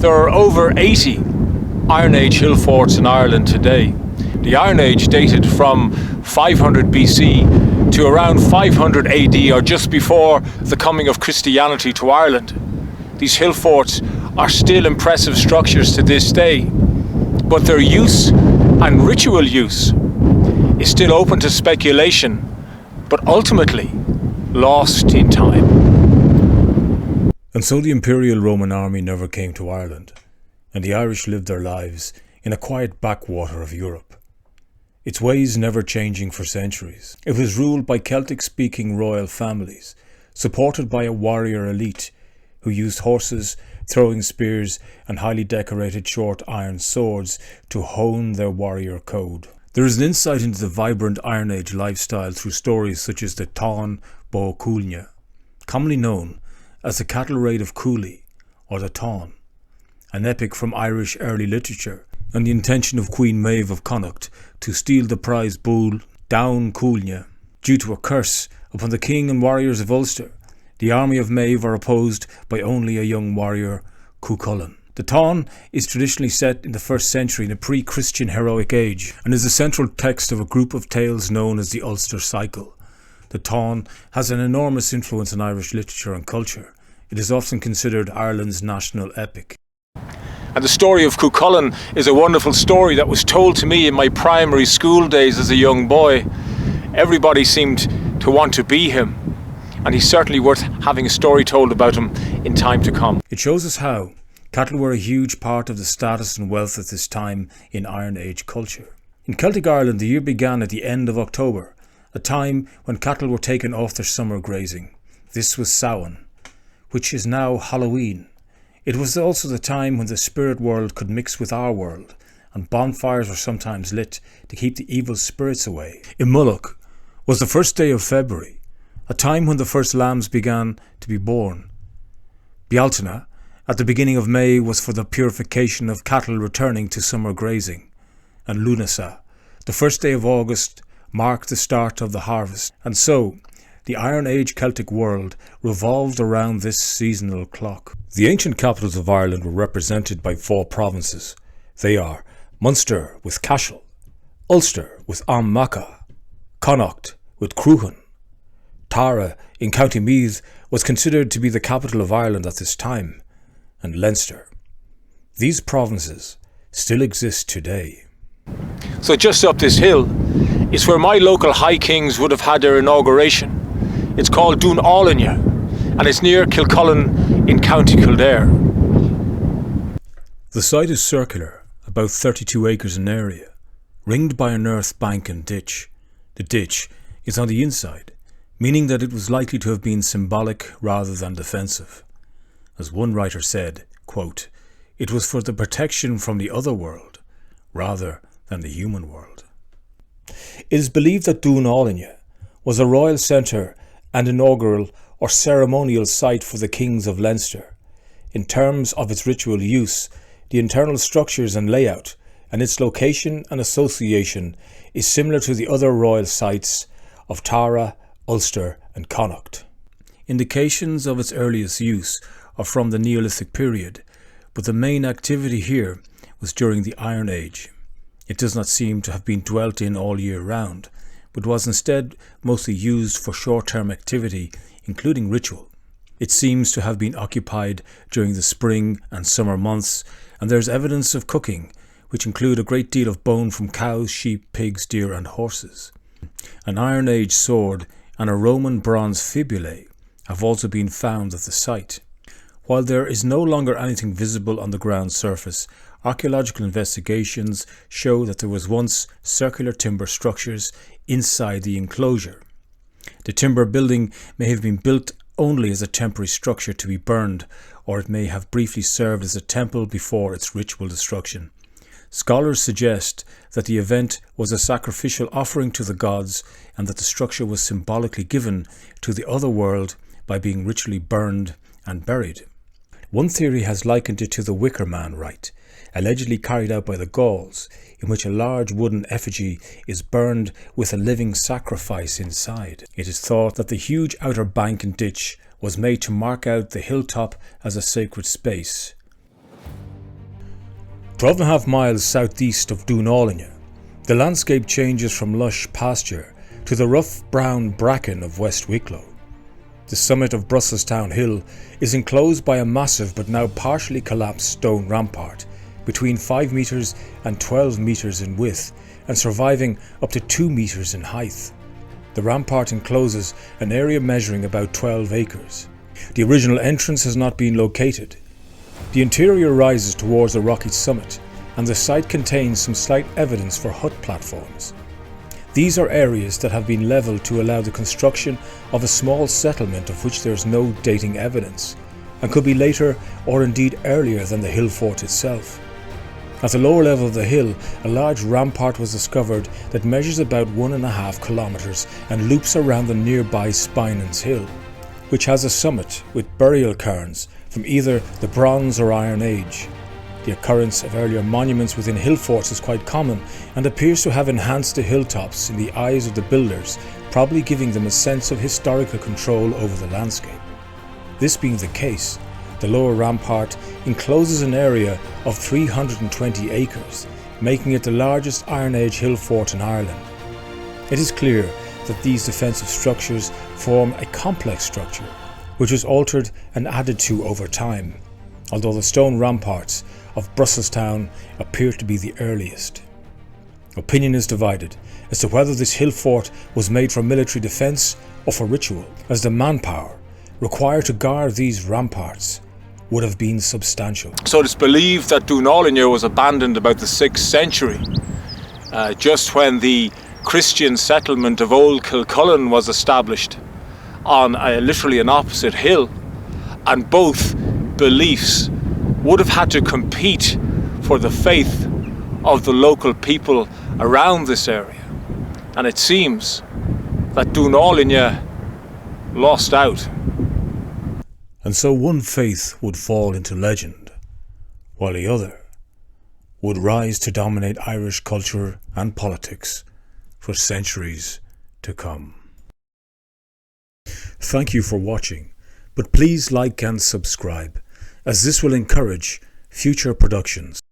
There are over 80 Iron Age hill forts in Ireland today. The Iron Age dated from 500 BC to around 500 AD, or just before the coming of Christianity to Ireland. These hill forts are still impressive structures to this day, but their use and ritual use is still open to speculation, but ultimately lost in time. And so the Imperial Roman army never came to Ireland, and the Irish lived their lives in a quiet backwater of Europe, its ways never changing for centuries. It was ruled by Celtic-speaking royal families, supported by a warrior elite who used horses, throwing spears and highly decorated short iron swords to hone their warrior code. There is an insight into the vibrant Iron Age lifestyle through stories such as the Táin Bó Cúailnge, commonly known as the cattle raid of Cooley, or the Táin, an epic from Irish early literature, and the intention of Queen Maeve of Connacht to steal the prize bull Dun Ailinne due to a curse upon the king and warriors of Ulster. The army of Maeve are opposed by only a young warrior, Cuchulainn. The Táin is traditionally set in the 1st century in a pre-Christian heroic age, and is the central text of a group of tales known as the Ulster Cycle. The Táin has an enormous influence on Irish literature and culture. It is often considered Ireland's national epic. And the story of Cuchulainn is a wonderful story that was told to me in my primary school days as a young boy. Everybody seemed to want to be him, and he's certainly worth having a story told about him in time to come. It shows us how cattle were a huge part of the status and wealth at this time in Iron Age culture. In Celtic Ireland, the year began at the end of October, a time when cattle were taken off their summer grazing. This was Samhain, which is now Halloween. It was also the time when the spirit world could mix with our world, and bonfires were sometimes lit to keep the evil spirits away. Imulloch was the first day of February, a time when the first lambs began to be born. Bealtaine, at the beginning of May, was for the purification of cattle returning to summer grazing. And Lunasa, the first day of August, marked the start of the harvest. And so, the Iron Age Celtic world revolved around this seasonal clock. The ancient capitals of Ireland were represented by 4 provinces. They are Munster with Cashel, Ulster with Macha, Connacht with Cruachan. Tara in County Meath was considered to be the capital of Ireland at this time, and Leinster. These provinces still exist today. So just up this hill is where my local High Kings would have had their inauguration. It's called Dun Ailinne, and it's near Kilcullen in County Kildare. The site is circular, about 32 acres in area, ringed by an earth bank and ditch. The ditch is on the inside, meaning that it was likely to have been symbolic rather than defensive. As one writer said, quote, "It was for the protection from the other world, rather than the human world." It is believed that Dun Ailinne was a royal centre and inaugural or ceremonial site for the kings of Leinster. In terms of its ritual use, the internal structures and layout, and its location and association is similar to the other royal sites of Tara, Ulster and Connacht. Indications of its earliest use are from the Neolithic period, but the main activity here was during the Iron Age. It does not seem to have been dwelt in all year round, but was instead mostly used for short-term activity, including ritual. It seems to have been occupied during the spring and summer months, and there is evidence of cooking, which include a great deal of bone from cows, sheep, pigs, deer and horses. An Iron Age sword and a Roman bronze fibulae have also been found at the site. While there is no longer anything visible on the ground surface, archaeological investigations show that there was once circular timber structures inside the enclosure. The timber building may have been built only as a temporary structure to be burned, or it may have briefly served as a temple before its ritual destruction. Scholars suggest that the event was a sacrificial offering to the gods, and that the structure was symbolically given to the other world by being ritually burned and buried. One theory has likened it to the Wicker Man rite, allegedly carried out by the Gauls, in which a large wooden effigy is burned with a living sacrifice inside. It is thought that the huge outer bank and ditch was made to mark out the hilltop as a sacred space. 12.5 miles southeast of Dun Ailinne, the landscape changes from lush pasture to the rough brown bracken of West Wicklow. The summit of Brussellstown Hill is enclosed by a massive but now partially collapsed stone rampart between 5 metres and 12 metres in width and surviving up to 2 metres in height. The rampart encloses an area measuring about 12 acres. The original entrance has not been located. The interior rises towards a rocky summit, and the site contains some slight evidence for hut platforms. These are areas that have been levelled to allow the construction of a small settlement of which there is no dating evidence, and could be later or indeed earlier than the hill fort itself. At the lower level of the hill, a large rampart was discovered that measures about 1.5 kilometres and loops around the nearby Spinans Hill, which has a summit with burial cairns from either the Bronze or Iron Age. The occurrence of earlier monuments within hill forts is quite common and appears to have enhanced the hilltops in the eyes of the builders, probably giving them a sense of historical control over the landscape. This being the case, the lower rampart encloses an area of 320 acres, making it the largest Iron Age hill fort in Ireland. It is clear that these defensive structures form a complex structure, which was altered and added to over time, although the stone ramparts of Brusselstown appear to be the earliest. Opinion is divided as to whether this hill fort was made for military defence or for ritual, as the manpower required to guard these ramparts would have been substantial. So it's believed that Dun Ailinne was abandoned about the 6th century, just when the Christian settlement of Old Kilcullen was established on literally an opposite hill, and both beliefs would have had to compete for the faith of the local people around this area. And it seems that Dun Ailinne lost out. And so one faith would fall into legend, while the other would rise to dominate Irish culture and politics for centuries to come. Thank you for watching, but please like and subscribe, as this will encourage future productions.